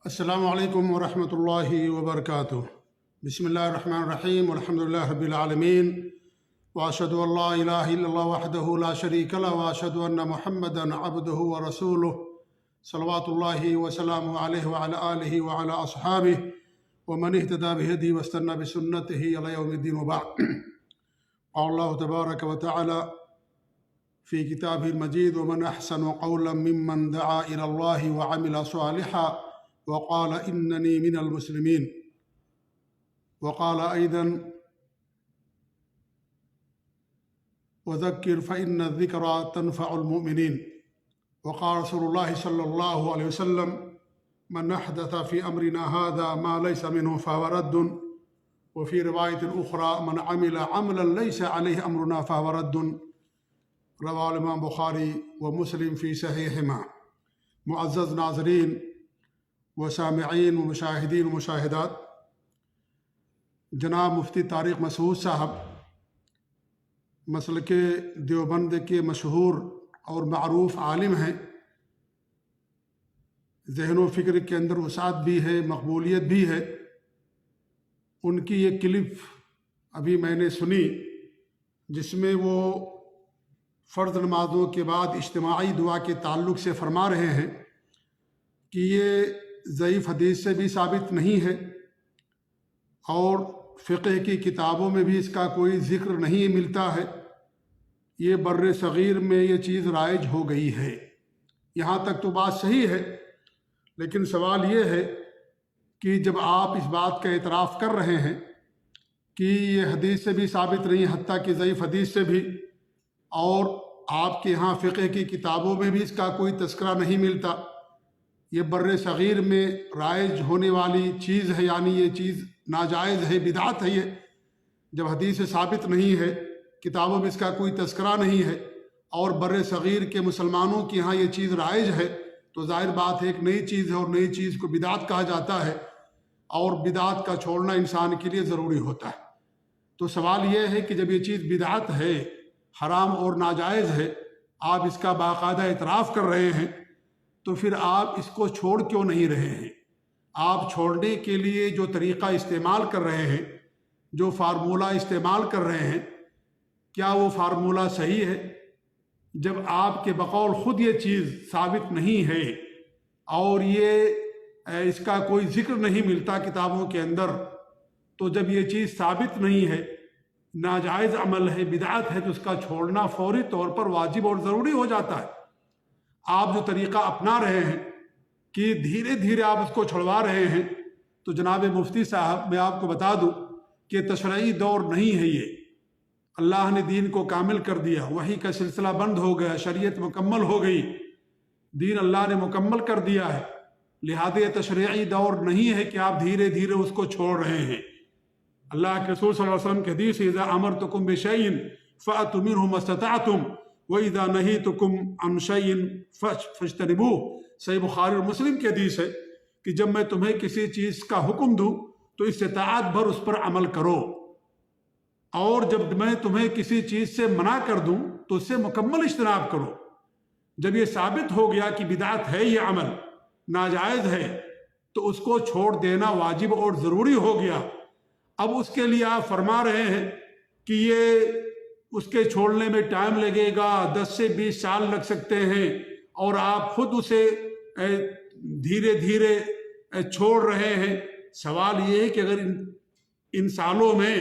السلام علیکم ورحمۃ اللہ وبرکاتہ۔ بسم اللہ الرحمن الرحیم والحمد للہ رب العالمین واشہد ان لا الہ الا اللہ وحدہ لا شریک لہ واشہد ان محمدا عبدہ ورسولہ صلوات اللہ وسلامہ علیہ وعلی آلہ وعلی اصحابہ ومن اہتدی بہدیہ واستنى بسنتہ الی یوم الدین وبعد۔ قال اللہ تبارک وتعالی فی کتابہ المجید ومن احسن قولا ممن دعا الی اللہ وعمل صالحا وقال إنني من المسلمين، وقال أيضا وذكر فإن الذكرى تنفع المؤمنين، وقال رسول الله صلى الله عليه وسلم من أحدث في أمرنا هذا ما ليس منه فهو رد، وفي رواية أخرى من عمل عملا ليس عليه أمرنا فهو رد، رواه الإمام بخاری ومسلم في صحيحهما۔ معزز ناظرین و سامعین و مشاہدین و مشاہدات، جناب مفتی طارق مسعود صاحب مسلک دیوبند کے مشہور اور معروف عالم ہیں، ذہن و فکر کے اندر وسعت بھی ہے، مقبولیت بھی ہے۔ ان کی ایک کلپ ابھی میں نے سنی جس میں وہ فرض نمازوں کے بعد اجتماعی دعا کے تعلق سے فرما رہے ہیں کہ یہ ضعیف حدیث سے بھی ثابت نہیں ہے اور فقہ کی کتابوں میں بھی اس کا کوئی ذکر نہیں ملتا ہے، یہ بر صغیر میں یہ چیز رائج ہو گئی ہے۔ یہاں تک تو بات صحیح ہے، لیکن سوال یہ ہے کہ جب آپ اس بات کا اعتراف کر رہے ہیں کہ یہ حدیث سے بھی ثابت نہیں، حتیٰ کہ ضعیف حدیث سے بھی، اور آپ کے ہاں فقہ کی کتابوں میں بھی اس کا کوئی تذکرہ نہیں ملتا، یہ بر صغیر میں رائج ہونے والی چیز ہے، یعنی یہ چیز ناجائز ہے، بدعت ہے۔ یہ جب حدیث سے ثابت نہیں ہے، کتابوں میں اس کا کوئی تذکرہ نہیں ہے، اور بر صغیر کے مسلمانوں کے ہاں یہ چیز رائج ہے، تو ظاہر بات ہے ایک نئی چیز ہے، اور نئی چیز کو بدعت کہا جاتا ہے، اور بدعت کا چھوڑنا انسان کے لیے ضروری ہوتا ہے۔ تو سوال یہ ہے کہ جب یہ چیز بدعت ہے، حرام اور ناجائز ہے، آپ اس کا باقاعدہ اعتراف کر رہے ہیں، تو پھر آپ اس کو چھوڑ کیوں نہیں رہے ہیں؟ آپ چھوڑنے کے لیے جو طریقہ استعمال کر رہے ہیں، جو فارمولہ استعمال کر رہے ہیں، کیا وہ فارمولہ صحیح ہے؟ جب آپ کے بقول خود یہ چیز ثابت نہیں ہے اور یہ اس کا کوئی ذکر نہیں ملتا کتابوں کے اندر، تو جب یہ چیز ثابت نہیں ہے، ناجائز عمل ہے، بدعت ہے، تو اس کا چھوڑنا فوری طور پر واجب اور ضروری ہو جاتا ہے۔ آپ جو طریقہ اپنا رہے ہیں کہ دھیرے دھیرے آپ اس کو چھڑوا رہے ہیں، تو جناب مفتی صاحب میں آپ کو بتا دوں کہ تشریعی دور نہیں ہے، یہ اللہ نے دین کو کامل کر دیا، وحی کا سلسلہ بند ہو گیا، شریعت مکمل ہو گئی، دین اللہ نے مکمل کر دیا ہے، لہذا یہ تشریعی دور نہیں ہے کہ آپ دھیرے دھیرے اس کو چھوڑ رہے ہیں۔ اللہ کے رسول صلی اللہ علیہ وسلم کی حدیث ہے، اذا امرتکم بشیء فأتوا منہ ما استطعتم وَإِذَا نَهِيتُكُمْ عَنْ شَيْءٍ فَاجْتَنِبُوهُ۔ صحیح بخاری اور مسلم کی حدیث ہے کہ جب میں تمہیں کسی چیز کا حکم دوں تو استطاعت بھر اس پر عمل کرو، اور جب میں تمہیں کسی چیز سے منع کر دوں تو اس سے مکمل اجتناب کرو۔ جب یہ ثابت ہو گیا کہ بدعت ہے، یہ عمل ناجائز ہے، تو اس کو چھوڑ دینا واجب اور ضروری ہو گیا۔ اب اس کے لیے آپ فرما رہے ہیں کہ یہ اس کے چھوڑنے میں ٹائم لگے گا، 10 سے 20 سال لگ سکتے ہیں، اور آپ خود اسے دھیرے دھیرے چھوڑ رہے ہیں۔ سوال یہ ہے کہ اگر ان سالوں میں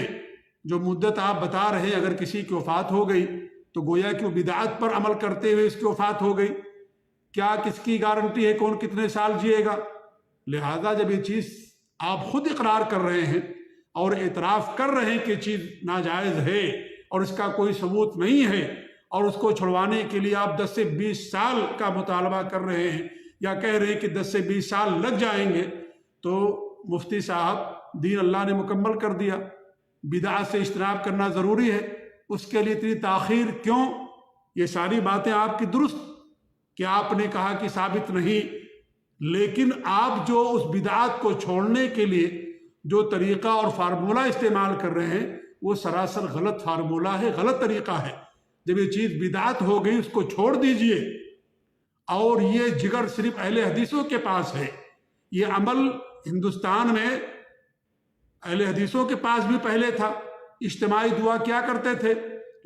جو مدت آپ بتا رہے ہیں، اگر کسی کی وفات ہو گئی تو گویا کہ وہ بدعت پر عمل کرتے ہوئے اس کی وفات ہو گئی، کیا کس کی گارنٹی ہے کون کتنے سال جیے گا؟ لہذا جب یہ چیز آپ خود اقرار کر رہے ہیں اور اعتراف کر رہے ہیں کہ چیز ناجائز ہے اور اس کا کوئی ثبوت نہیں ہے، اور اس کو چھڑوانے کے لیے آپ 10 سے 20 سال کا مطالبہ کر رہے ہیں، یا کہہ رہے ہیں کہ 10 سے 20 سال لگ جائیں گے، تو مفتی صاحب دین اللہ نے مکمل کر دیا، بدعت سے اجتناب کرنا ضروری ہے، اس کے لیے اتنی تاخیر کیوں؟ یہ ساری باتیں آپ کی درست کہ آپ نے کہا کہ ثابت نہیں، لیکن آپ جو اس بدعت کو چھوڑنے کے لیے جو طریقہ اور فارمولہ استعمال کر رہے ہیں، وہ سراسر غلط فارمولہ ہے، غلط طریقہ ہے۔ جب یہ چیز بدعت ہو گئی اس کو چھوڑ دیجئے، اور یہ جگر صرف اہل حدیثوں کے پاس ہے، یہ عمل ہندوستان میں اہل حدیثوں کے پاس بھی پہلے تھا، اجتماعی دعا کیا کرتے تھے،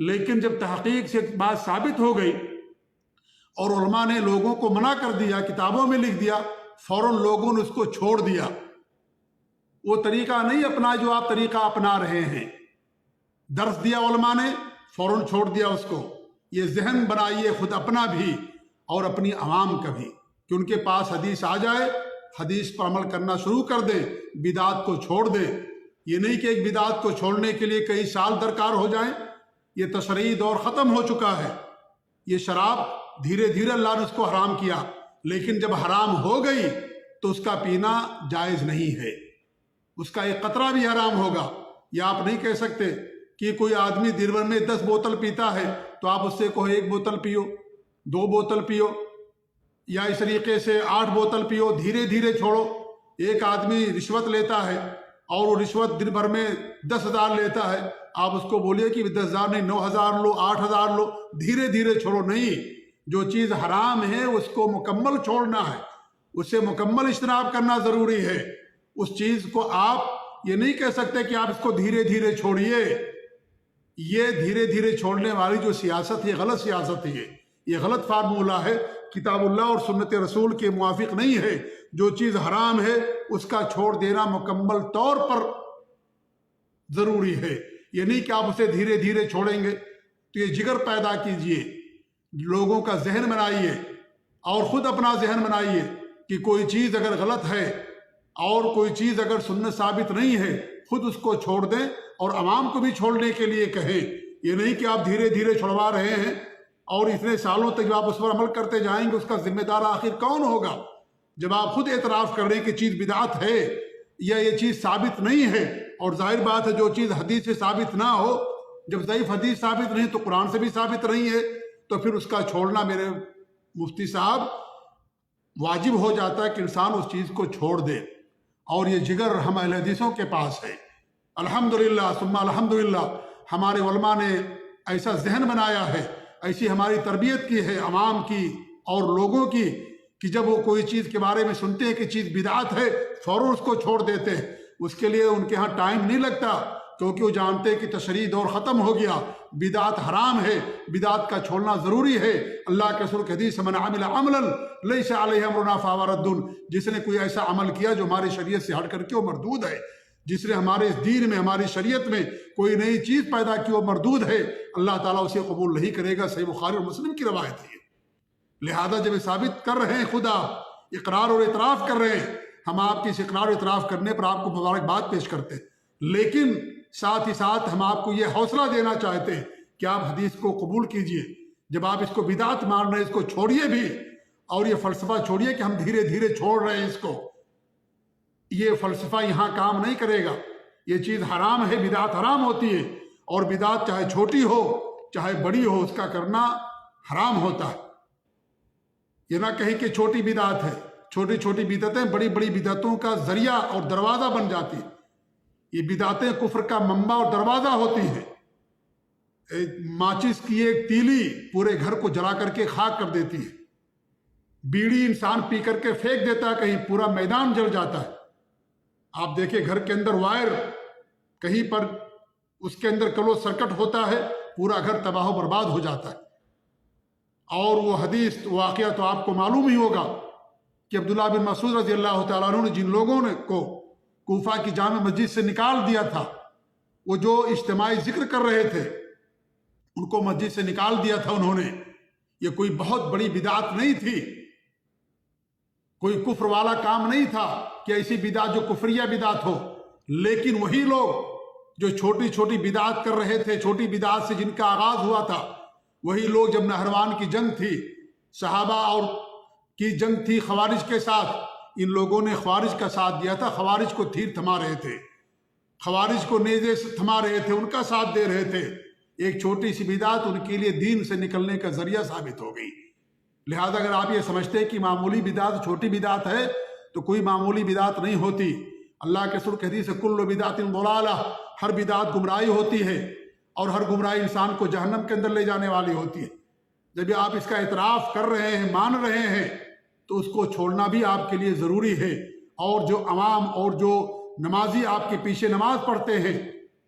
لیکن جب تحقیق سے بات ثابت ہو گئی اور علماء نے لوگوں کو منع کر دیا، کتابوں میں لکھ دیا، فوراً لوگوں نے اس کو چھوڑ دیا۔ وہ طریقہ نہیں اپنا جو آپ طریقہ اپنا رہے ہیں۔ درس دیا علماء نے، فوراً چھوڑ دیا اس کو۔ یہ ذہن بنائیے خود اپنا بھی اور اپنی عوام کا بھی کہ ان کے پاس حدیث آ جائے، حدیث پر عمل کرنا شروع کر دیں، بدعات کو چھوڑ دیں۔ یہ نہیں کہ ایک بدعات کو چھوڑنے کے لیے کئی سال درکار ہو جائیں، یہ تشریعی دور ختم ہو چکا ہے۔ یہ شراب دھیرے دھیرے اللہ نے اس کو حرام کیا، لیکن جب حرام ہو گئی تو اس کا پینا جائز نہیں ہے، اس کا ایک قطرہ بھی حرام ہوگا۔ یا آپ نہیں کہہ سکتے کہ کوئی آدمی دن بھر میں 10 بوتل پیتا ہے تو آپ اس سے کہو 1 بوتل پیو، 2 بوتل پیو، یا اس طریقے سے 8 بوتل پیو، دھیرے دھیرے چھوڑو۔ ایک آدمی رشوت لیتا ہے اور وہ رشوت دن بھر میں 10,000 لیتا ہے، آپ اس کو بولیے کہ 10,000 نہیں 9,000 لو، 8,000 لو، دھیرے دھیرے چھوڑو۔ نہیں، جو چیز حرام ہے اس کو مکمل چھوڑنا ہے، اس سے مکمل اجتناب کرنا ضروری ہے۔ اس چیز کو آپ یہ نہیں کہہ سکتے کہ آپ اس کو دھیرے دھیرے چھوڑیے۔ یہ دھیرے دھیرے چھوڑنے والی جو سیاست ہے، غلط سیاست ہے، یہ غلط فارمولہ ہے، کتاب اللہ اور سنت رسول کے موافق نہیں ہے۔ جو چیز حرام ہے اس کا چھوڑ دینا مکمل طور پر ضروری ہے۔ یہ نہیں کہ آپ اسے دھیرے دھیرے چھوڑیں گے۔ تو یہ جگر پیدا کیجئے، لوگوں کا ذہن بنائیے اور خود اپنا ذہن بنائیے کہ کوئی چیز اگر غلط ہے اور کوئی چیز اگر سنت ثابت نہیں ہے، خود اس کو چھوڑ دیں اور عوام کو بھی چھوڑنے کے لیے کہیں۔ یہ نہیں کہ آپ دھیرے دھیرے چھڑوا رہے ہیں اور اتنے سالوں تک جب آپ اس پر عمل کرتے جائیں گے، اس کا ذمہ دار آخر کون ہوگا؟ جب آپ خود اعتراف کر رہے ہیں کہ چیز بدعت ہے یا یہ چیز ثابت نہیں ہے، اور ظاہر بات ہے جو چیز حدیث سے ثابت نہ ہو، جب ضعیف حدیث ثابت نہیں تو قرآن سے بھی ثابت نہیں ہے، تو پھر اس کا چھوڑنا میرے مفتی صاحب واجب ہو جاتا ہے کہ انسان اس چیز کو چھوڑ دے۔ اور یہ جگر ہم اہل حدیثوں کے پاس ہے، الحمدللہ ثم الحمدللہ۔ ہمارے علماء نے ایسا ذہن بنایا ہے، ایسی ہماری تربیت کی ہے عوام کی اور لوگوں کی، کہ جب وہ کوئی چیز کے بارے میں سنتے ہیں کہ چیز بدعت ہے، فوراً اس کو چھوڑ دیتے ہیں۔ اس کے لیے ان کے ہاں ٹائم نہیں لگتا، کیونکہ وہ جانتے کہ تشریعی دور ختم ہو گیا، بدعت حرام ہے، بدعت کا چھوڑنا ضروری ہے۔ اللہ کے رسول کی حدیث من عمل عملا لیس علیہ امرنا فہو رد، جس نے کوئی ایسا عمل کیا جو ہماری شریعت سے ہٹ کر کے وہ مردود ہے، جس نے ہمارے دین میں ہماری شریعت میں کوئی نئی چیز پیدا کی وہ مردود ہے، اللہ تعالیٰ اسے قبول نہیں کرے گا۔ صحیح بخاری اور مسلم کی روایت ہے۔ لہذا جب ثابت کر رہے ہیں، خدا اقرار اور اعتراف کر رہے ہیں، ہم آپ کے اس اقرار اور اعتراف کرنے پر آپ کو مبارکباد پیش کرتے ہیں، لیکن ساتھ ہی ساتھ ہم آپ کو یہ حوصلہ دینا چاہتے ہیں کہ آپ حدیث کو قبول کیجئے۔ جب آپ اس کو بدعت مان رہے ہیں، اس کو چھوڑیے بھی، اور یہ فلسفہ چھوڑیے کہ ہم دھیرے دھیرے چھوڑ رہے ہیں اس کو۔ یہ فلسفہ یہاں کام نہیں کرے گا۔ یہ چیز حرام ہے، بدعت حرام ہوتی ہے، اور بدعت چاہے چھوٹی ہو چاہے بڑی ہو، اس کا کرنا حرام ہوتا ہے۔ یہ نہ کہیں کہ چھوٹی بدعت ہے، چھوٹی چھوٹی بدعتیں بڑی بڑی بدعتوں کا ذریعہ اور دروازہ بن جاتی ہیں۔ یہ بدعتیں کفر کا منبع اور دروازہ ہوتی ہیں۔ ماچس کی ایک تیلی پورے گھر کو جلا کر کے خاک کر دیتی ہے، بیڑی انسان پی کر کے پھینک دیتا ہے، کہیں پورا میدان جل جاتا ہے۔ آپ دیکھیں گھر کے اندر وائر کہیں پر اس کے اندر کلوز سرکٹ ہوتا ہے، پورا گھر تباہ و برباد ہو جاتا ہے۔ اور وہ حدیث واقعہ تو آپ کو معلوم ہی ہوگا کہ عبداللہ بن مسعود رضی اللہ تعالیٰ عنہ نے جن لوگوں نے کو کوفہ کی جامع مسجد سے نکال دیا تھا، وہ جو اجتماعی ذکر کر رہے تھے ان کو مسجد سے نکال دیا تھا انہوں نے۔ یہ کوئی بہت بڑی بدعت نہیں تھی، کوئی کفر والا کام نہیں تھا کہ ایسی بدعت جو کفریہ بدعت ہو، لیکن وہی لوگ جو چھوٹی چھوٹی بدعت کر رہے تھے، چھوٹی بدعت سے جن کا آغاز ہوا تھا، وہی لوگ جب نہروان کی جنگ تھی، صحابہ اور کی جنگ تھی خوارج کے ساتھ، ان لوگوں نے خوارج کا ساتھ دیا تھا، خوارج کو تیر تھما رہے تھے، خوارج کو نیزے سے تھما رہے تھے، ان کا ساتھ دے رہے تھے۔ ایک چھوٹی سی بدعت ان کے لیے دین سے نکلنے کا ذریعہ ثابت ہو گئی۔ لہذا اگر آپ یہ سمجھتے ہیں کہ معمولی بدعت چھوٹی بدعت ہے، تو کوئی معمولی بدعت نہیں ہوتی۔ اللہ کے رسول کی حدیث ہے کل بدعت ضلالہ، ہر بدعت گمراہی ہوتی ہے، اور ہر گمراہی انسان کو جہنم کے اندر لے جانے والی ہوتی ہے۔ جب آپ اس کا اعتراف کر رہے ہیں، مان رہے ہیں، تو اس کو چھوڑنا بھی آپ کے لیے ضروری ہے، اور جو عوام اور جو نمازی آپ کے پیچھے نماز پڑھتے ہیں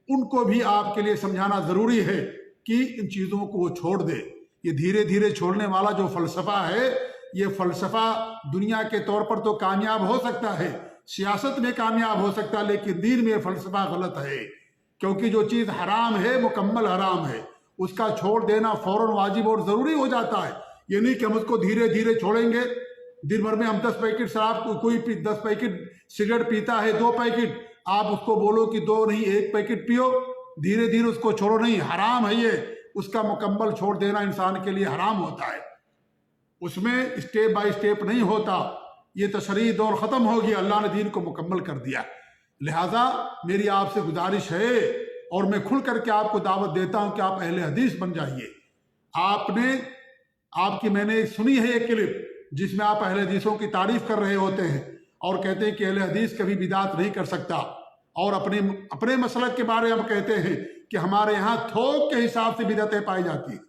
ان کو بھی آپ کے لیے سمجھانا ضروری ہے کہ ان چیزوں کو وہ چھوڑ دے۔ یہ دھیرے دھیرے چھوڑنے والا جو فلسفہ ہے، یہ فلسفہ دنیا کے طور پر تو کامیاب ہو سکتا ہے، سیاست میں کامیاب ہو سکتا ہے، لیکن دین میں یہ فلسفہ غلط ہے، کیونکہ جو چیز حرام ہے مکمل حرام ہے، اس کا چھوڑ دینا فوراً واجب اور ضروری ہو جاتا ہے۔ یہ نہیں کہ ہم اس کو دھیرے دھیرے چھوڑیں گے، دن بھر میں ہم 10 پیکٹ شراب، کوئی 10 پیکٹ سگریٹ پیتا ہے 2 پیکٹ، آپ اس کو بولو کہ 2 نہیں 1 پیکٹ پیو، دھیرے دھیرے اس کو چھوڑو، نہیں، حرام ہے یہ، اس کا مکمل چھوڑ دینا انسان کے لیے حرام ہوتا ہے، اس میں اسٹیپ بائی اسٹیپ نہیں ہوتا، یہ تشریعی دور ختم ہو گیا، اللہ نے دین کو مکمل کر دیا۔ لہٰذا میری آپ سے گزارش ہے اور میں کھل کر کے آپ کو دعوت دیتا ہوں کہ آپ اہل حدیث بن جائیے۔ آپ کی میں نے سنی ہے ایک کلپ جس میں آپ اہل حدیثوں کی تعریف کر رہے ہوتے ہیں اور کہتے ہیں کہ اہل حدیث کبھی بدعت نہیں کر سکتا، اور اپنے مسلک کے بارے میں کہتے ہیں کہ ہمارے ہاں تھوک کے حساب سے بدعتیں پائی جاتی ہیں۔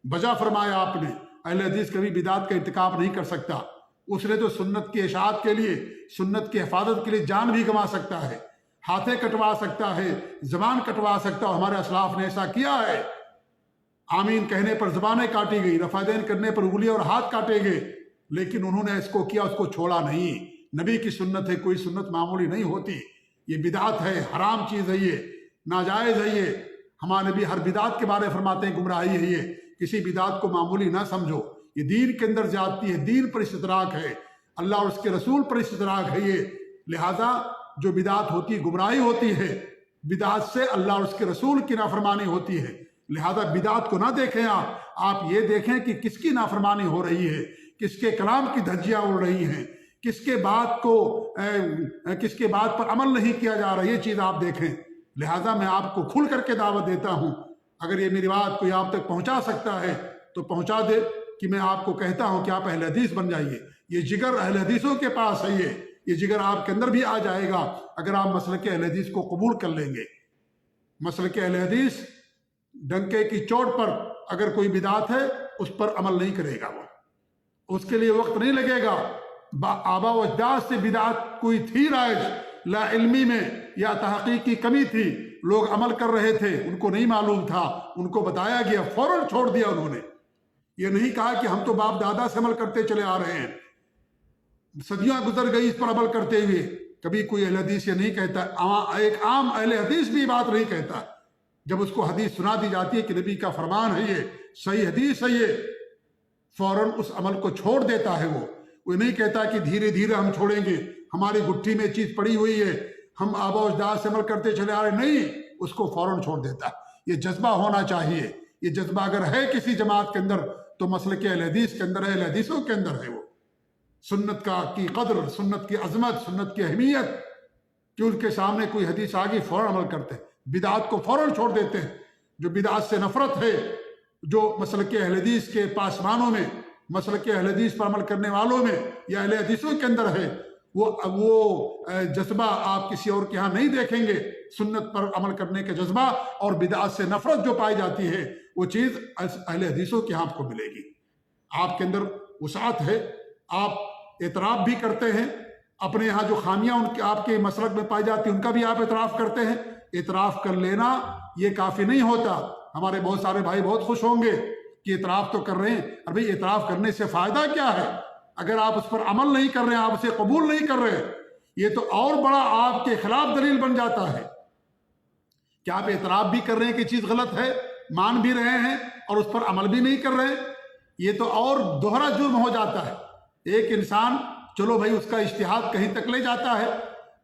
بجا فرمایا آپ نے، اہل حدیث کبھی بدعت کا ارتکاب نہیں کر سکتا، اس نے تو سنت کی اشاعت کے لیے، سنت کی حفاظت کے لیے جان بھی گنوا سکتا ہے، ہاتھیں کٹوا سکتا ہے، زبان کٹوا سکتا ہے، ہمارے اسلاف نے ایسا کیا ہے۔ آمین کہنے پر زبانیں کاٹی گئی، رفع دین کرنے پر انگلی اور ہاتھ کاٹے گئے، لیکن انہوں نے اس کو کیا، اس کو چھوڑا نہیں۔ نبی کی سنت ہے، کوئی سنت معمولی نہیں ہوتی، یہ بدعت ہے، حرام چیز ہے، یہ ناجائز ہے، یہ ہمارے نبی ہر بدعت کے بارے فرماتے ہیں گمراہی ہے، یہ کسی بدعت کو معمولی نہ سمجھو، یہ دین کے اندر زیادتی ہے، دین پر استدراک ہے، اللہ اور اس کے رسول پر استدراک ہے یہ۔ لہذا جو بدعت ہوتی ہے گمراہی ہوتی ہے، بدعت سے اللہ اور اس کے رسول کی نافرمانی ہوتی ہے۔ لہذا بدعت کو نہ دیکھیں آپ یہ دیکھیں کہ کس کی نافرمانی ہو رہی ہے، کس کے کلام کی دھجیاں اڑ رہی ہیں، کس کے بات پر عمل نہیں کیا جا رہا، یہ چیز آپ دیکھیں۔ لہذا میں آپ کو کھل کر کے دعوت دیتا ہوں، اگر یہ میری بات کوئی آپ تک پہنچا سکتا ہے تو پہنچا دے، کہ میں آپ کو کہتا ہوں کہ آپ اہل حدیث بن جائیے۔ یہ جگر اہل حدیثوں کے پاس ہے، یہ جگر آپ کے اندر بھی آ جائے گا اگر آپ مسلک اہل حدیث کو قبول کر لیں گے۔ مسلک اہل حدیث ڈنکے کی چوٹ پر اگر کوئی بدعت ہے اس پر عمل نہیں کرے گا، وہ اس کے لیے وقت نہیں لگے گا۔ آبا و اجداد سے بدعت کوئی تھی رائج، لا علمی میں یا تحقیق کی کمی تھی، لوگ عمل کر رہے تھے، ان کو نہیں معلوم تھا، ان کو بتایا گیا، فوراً چھوڑ دیا انہوں نے۔ یہ نہیں کہا کہ ہم تو باپ دادا سے عمل کرتے چلے آ رہے ہیں، صدیاں گزر گئی اس پر عمل کرتے ہوئے۔ کبھی کوئی اہل حدیث یہ نہیں کہتا، ایک عام اہل حدیث بھی بات نہیں کہتا۔ جب اس کو حدیث سنا دی جاتی ہے کہ نبی کا فرمان ہے، یہ صحیح حدیث ہے، یہ فوراً اس عمل کو چھوڑ دیتا ہے۔ وہ نہیں کہتا کہ دھیرے دھیرے ہم چھوڑیں گے، ہماری گٹھی میں چیز پڑی ہوئی ہے، ہم آبا و اجداد سے عمل کرتے چلے آ رہے، نہیں، اس کو فوراً چھوڑ دیتا ہے۔ یہ جذبہ ہونا چاہیے، یہ جذبہ اگر ہے کسی جماعت کے اندر تو مسلک اہل حدیث کے اندر ہے، اہل حدیثوں کے اندر ہے۔ وہ سنت کی قدر، سنت کی عظمت، سنت کی اہمیت، کہ ان کے سامنے کوئی حدیث آگی فوراً عمل کرتے ہیں، بدعات کو فوراً چھوڑ دیتے ہیں۔ جو بدعات سے نفرت ہے، جو مسلک اہل حدیث کے پاسبانوں میں، مسلک اہل حدیث پر عمل کرنے والوں میں یا اہل حدیثوں کے اندر ہے، وہ جذبہ آپ کسی اور کے ہاں نہیں دیکھیں گے۔ سنت پر عمل کرنے کا جذبہ اور بدعات سے نفرت جو پائی جاتی ہے، وہ چیز اہل حدیثوں کے ہاں آپ کو ملے گی۔ آپ کے اندر وسعت ہے، آپ اعتراف بھی کرتے ہیں، اپنے یہاں جو خامیاں آپ کے مسلک میں پائی جاتی ہیں ان کا بھی آپ اعتراف کرتے ہیں۔ اعتراف کر لینا یہ کافی نہیں ہوتا۔ ہمارے بہت سارے بھائی بہت خوش ہوں گے کہ اعتراف تو کر رہے ہیں، اور بھئی اعتراف کرنے سے فائدہ کیا ہے اگر آپ اس پر عمل نہیں کر رہے ہیں، آپ اسے قبول نہیں کر رہے، یہ تو اور بڑا آپ کے خلاف دلیل بن جاتا ہے کہ آپ اعتراف بھی کر رہے ہیں کہ چیز غلط ہے، مان بھی رہے ہیں اور اس پر عمل بھی نہیں کر رہے، یہ تو اور دوہرا جرم ہو جاتا ہے۔ ایک انسان چلو بھائی اس کا اجتہاد کہیں تک لے جاتا ہے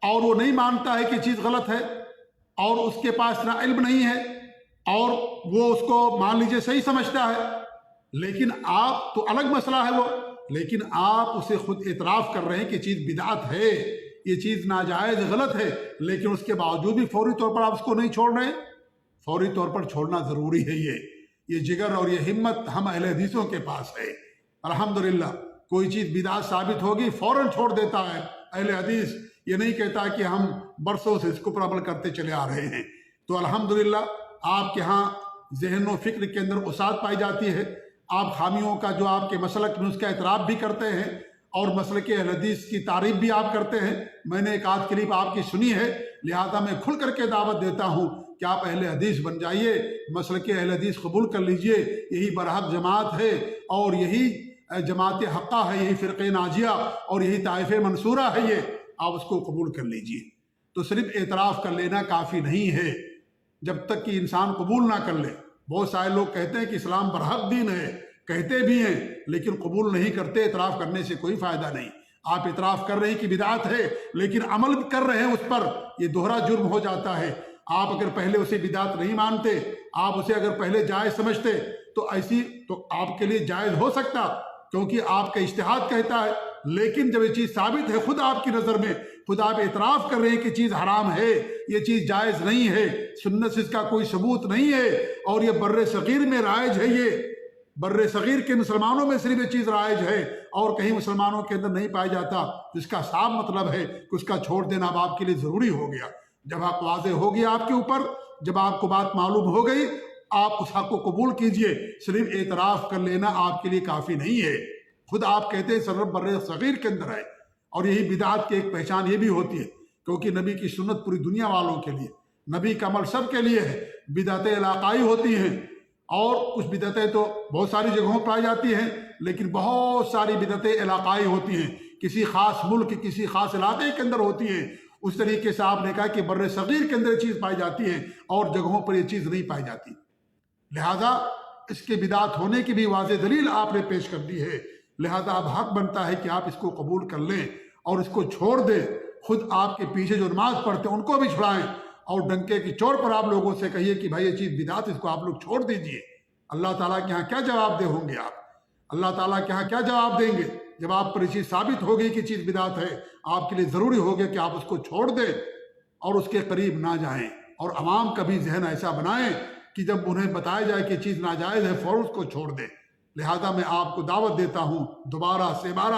اور وہ نہیں مانتا ہے کہ چیز غلط ہے، اور اس کے پاس نہ علم نہیں ہے اور وہ اس کو مان لیجئے صحیح سمجھتا ہے، لیکن آپ تو الگ مسئلہ ہے وہ، لیکن آپ اسے خود اعتراف کر رہے ہیں کہ چیز بدعت ہے، یہ چیز ناجائز غلط ہے، لیکن اس کے باوجود بھی فوری طور پر آپ اس کو نہیں چھوڑ رہے۔ فوری طور پر چھوڑنا ضروری ہے۔ یہ جگر اور یہ ہمت ہم اہل حدیثوں کے پاس ہے الحمدللہ۔ کوئی چیز بدعت ثابت ہوگی فوراً چھوڑ دیتا ہے اہل حدیث، یہ نہیں کہتا کہ ہم برسوں سے اس کو پر عمل کرتے چلے آ رہے ہیں۔ تو الحمدللہ آپ کے ہاں ذہن و فکر کے اندر وسعت پائی جاتی ہے، آپ خامیوں کا جو آپ کے مسلک میں اس کا اعتراف بھی کرتے ہیں اور مسلک اہل حدیث کی تعریف بھی آپ کرتے ہیں. میں نے ایک آدھ کلپ آپ کی سنی ہے، لہذا میں کھل کر کے دعوت دیتا ہوں کہ آپ اہل حدیث بن جائیے، مسلک اہل حدیث قبول کر لیجئے. یہی برحق جماعت ہے اور یہی جماعت حقہ ہے، یہی فرقہ ناجیہ اور یہی طائفہ منصورہ ہے. یہ آپ اس کو قبول کر لیجئے. تو صرف اعتراف کر لینا کافی نہیں ہے جب تک کہ انسان قبول نہ کر لے. بہت سارے لوگ کہتے ہیں کہ اسلام برحق دین ہے، کہتے بھی ہیں لیکن قبول نہیں کرتے. اعتراف کرنے سے کوئی فائدہ نہیں. آپ اعتراف کر رہے ہیں کہ بدعت ہے لیکن عمل کر رہے ہیں اس پر، یہ دوہرا جرم ہو جاتا ہے. آپ اگر پہلے اسے بدعت نہیں مانتے، آپ اسے اگر پہلے جائز سمجھتے تو ایسی تو آپ کے لیے جائز ہو سکتا کیونکہ آپ کا اجتہاد کہتا ہے. لیکن جب یہ چیز ثابت ہے خود آپ کی نظر میں، خود آپ اعتراف کر رہے ہیں کہ چیز حرام ہے، یہ چیز جائز نہیں ہے، سنت سے اس کا کوئی ثبوت نہیں ہے اور یہ بر صغیر میں رائج ہے، یہ بر صغیر کے مسلمانوں میں صرف یہ چیز رائج ہے اور کہیں مسلمانوں کے اندر نہیں پایا جاتا، جس کا صاف مطلب ہے کہ اس کا چھوڑ دینا اب آپ کے لیے ضروری ہو گیا. جب آپ واضح ہو گیا آپ کے اوپر، جب آپ کو بات معلوم ہو گئی، آپ اس حق کو قبول کیجئے. صرف اعتراف کر لینا آپ کے لیے کافی نہیں ہے. خود آپ کہتے ہیں سرب بر صغیر کے اندر ہے اور یہی بدعات کی ایک پہچان یہ بھی ہوتی ہے کیونکہ نبی کی سنت پوری دنیا والوں کے لیے، نبی کا عمل سب کے لیے ہے. بدعتیں علاقائی ہوتی ہیں اور کچھ بدعتیں تو بہت ساری جگہوں پائی جاتی ہیں، لیکن بہت ساری بدعتیں علاقائی ہوتی ہیں، کسی خاص ملک کسی خاص علاقے کے اندر ہوتی ہیں. اس طریقے سے آپ نے کہا کہ بر صغیر کے اندر یہ چیز پائی جاتی ہے اور جگہوں پر یہ چیز نہیں پائی جاتی. لہذا اس کے بدعت ہونے کی بھی واضح دلیل آپ نے پیش کر دی ہے. لہذا اب حق بنتا ہے کہ آپ اس کو قبول کر لیں اور اس کو چھوڑ دیں. خود آپ کے پیچھے جو نماز پڑھتے ہیں ان کو بھی چھڑائیں اور ڈنکے کی چوٹ پر آپ لوگوں سے کہیے کہ بھائی یہ چیز بدعت، اس کو آپ لوگ چھوڑ دیجئے. اللہ تعالیٰ کے ہاں کیا جواب دے ہوں گے آپ؟ اللہ تعالیٰ کے ہاں کیا جواب دیں گے جب آپ پر یہ چیز ثابت ہو گئی کہ چیز بدعت ہے؟ آپ کے لیے ضروری ہو گیا کہ آپ اس کو چھوڑ دیں اور اس کے قریب نہ جائیں. اور عوام کا بھی ذہن ایسا بنائیں کہ جب انہیں بتایا جائے کہ چیز ناجائز ہے فوراً اس کو چھوڑ دیں. لہذا میں آپ کو دعوت دیتا ہوں، دوبارہ سے بار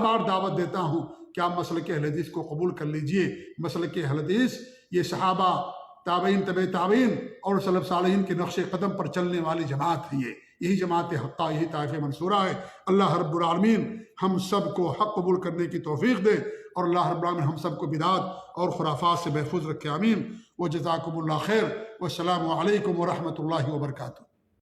بار دعوت دیتا ہوں کہ آپ مسلک اہل حدیث کو قبول کر لیجئے. مسلک اہل حدیث یہ صحابہ، تابعین، تبع تابعین اور سلف صالحین کے نقش قدم پر چلنے والی جماعت ہے. یہی جماعت حقہ، یہی طائفہ منصورہ ہے. اللہ رب العالمین ہم سب کو حق قبول کرنے کی توفیق دے اور اللہ رب العالمین ہم سب کو بدعات اور خرافات سے محفوظ رکھے. آمین. وجزاکم اللہ خیر. والسلام علیکم ورحمۃ اللہ وبرکاتہ.